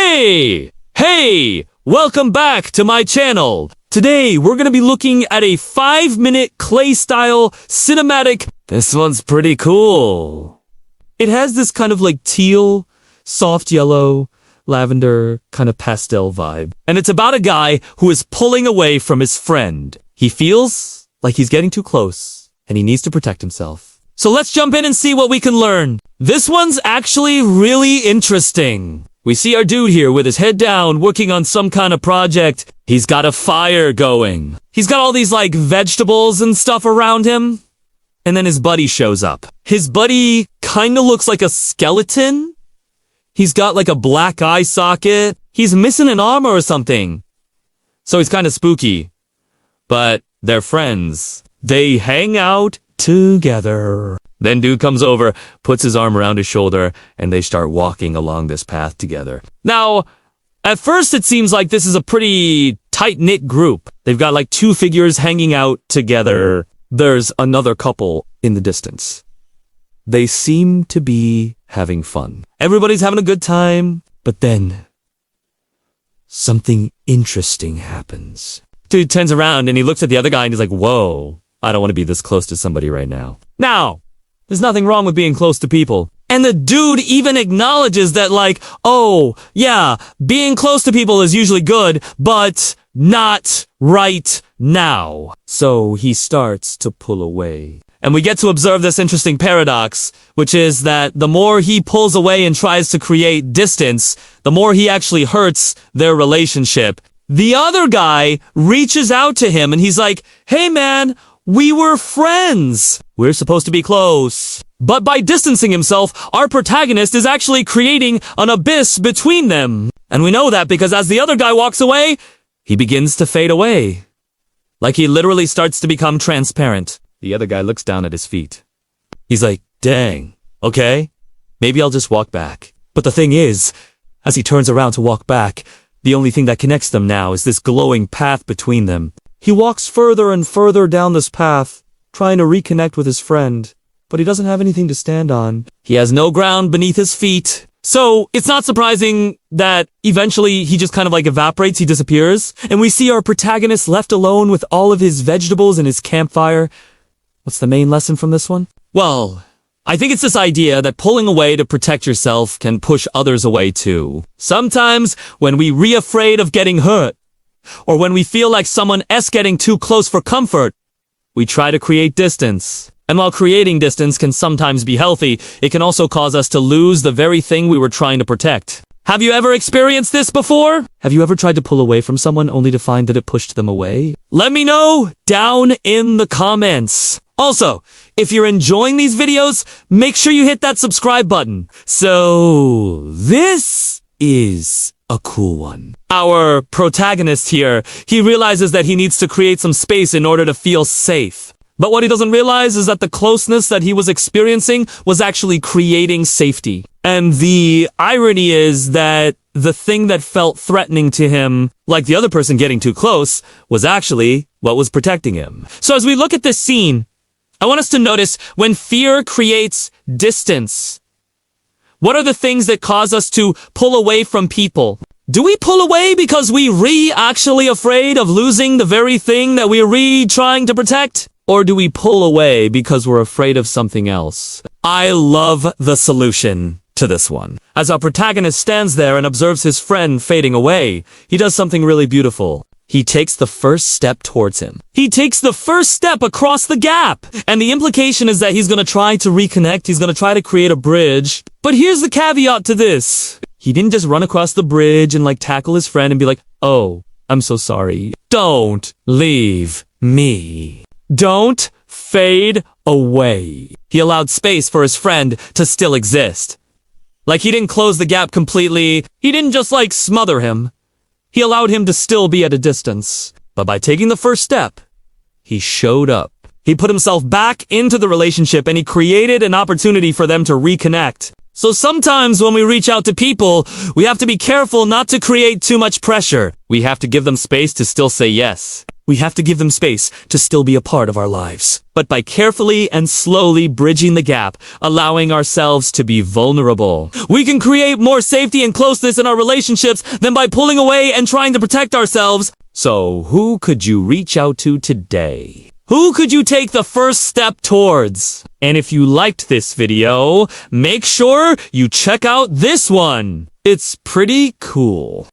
Hey! Welcome back to my channel. Today, we're gonna be looking at a 5-minute clay-style cinematic. This one's pretty cool. It has this kind of like teal, soft yellow, lavender kind of pastel vibe. And it's about a guy who is pulling away from his friend. He feels like he's getting too close, and he needs to protect himself. So let's jump in and see what we can learn. This one's actually really interesting. We see our dude here with his head down, working on some kind of project. He's got a fire going. He's got all these like vegetables and stuff around him. And then his buddy shows up. His buddy kinda looks like a skeleton. He's got like a black eye socket. He's missing an arm or something. So he's kinda spooky. But they're friends. They hang out together. Then dude comes over, puts his arm around his shoulder, and they start walking along this path together. Now, at first it seems like this is a pretty tight-knit group. They've got like two figures hanging out together. There's another couple in the distance. They seem to be having fun. Everybody's having a good time, but then something interesting happens. Dude turns around and he looks at the other guy and he's like, whoa, I don't want to be this close to somebody right now. Now, there's nothing wrong with being close to people. And the dude even acknowledges that like, oh, yeah, being close to people is usually good, but not right now. So he starts to pull away. And we get to observe this interesting paradox, which is that the more he pulls away and tries to create distance, the more he actually hurts their relationship. The other guy reaches out to him and he's like, hey man, we were friends. We're supposed to be close. But by distancing himself, our protagonist is actually creating an abyss between them. And we know that because as the other guy walks away, he begins to fade away. Like he literally starts to become transparent. The other guy looks down at his feet. He's like, dang, okay, maybe I'll just walk back. But the thing is, as he turns around to walk back, the only thing that connects them now is this glowing path between them. He walks further and further down this path, trying to reconnect with his friend, but he doesn't have anything to stand on. He has no ground beneath his feet. So it's not surprising that eventually he just kind of like evaporates, he disappears, and we see our protagonist left alone with all of his vegetables and his campfire. What's the main lesson from this one? Well, I think it's this idea that pulling away to protect yourself can push others away too. Sometimes when we're afraid of getting hurt, or when we feel like someone is getting too close for comfort, we try to create distance. And while creating distance can sometimes be healthy, it can also cause us to lose the very thing we were trying to protect. Have you ever experienced this before? Have you ever tried to pull away from someone only to find that it pushed them away? Let me know down in the comments. Also, if you're enjoying these videos, make sure you hit that subscribe button. So, this is a cool one. Our protagonist here, he realizes that he needs to create some space in order to feel safe. But what he doesn't realize is that the closeness that he was experiencing was actually creating safety. And the irony is that the thing that felt threatening to him, like the other person getting too close, was actually what was protecting him. So as we look at this scene, I want us to notice when fear creates distance. What are the things that cause us to pull away from people? Do we pull away because we actually afraid of losing the very thing that we're trying to protect? Or do we pull away because we're afraid of something else? I love the solution to this one. As our protagonist stands there and observes his friend fading away, he does something really beautiful. He takes the first step towards him. He takes the first step across the gap. And the implication is that he's gonna try to reconnect. He's gonna try to create a bridge. But here's the caveat to this. He didn't just run across the bridge and like tackle his friend and be like, oh, I'm so sorry. Don't leave me. Don't fade away. He allowed space for his friend to still exist. Like he didn't close the gap completely. He didn't just like smother him. He allowed him to still be at a distance. But by taking the first step, he showed up. He put himself back into the relationship and he created an opportunity for them to reconnect. So sometimes when we reach out to people, we have to be careful not to create too much pressure. We have to give them space to still say yes. We have to give them space to still be a part of our lives. But by carefully and slowly bridging the gap, allowing ourselves to be vulnerable, we can create more safety and closeness in our relationships than by pulling away and trying to protect ourselves. So who could you reach out to today? Who could you take the first step towards? And if you liked this video, make sure you check out this one. It's pretty cool.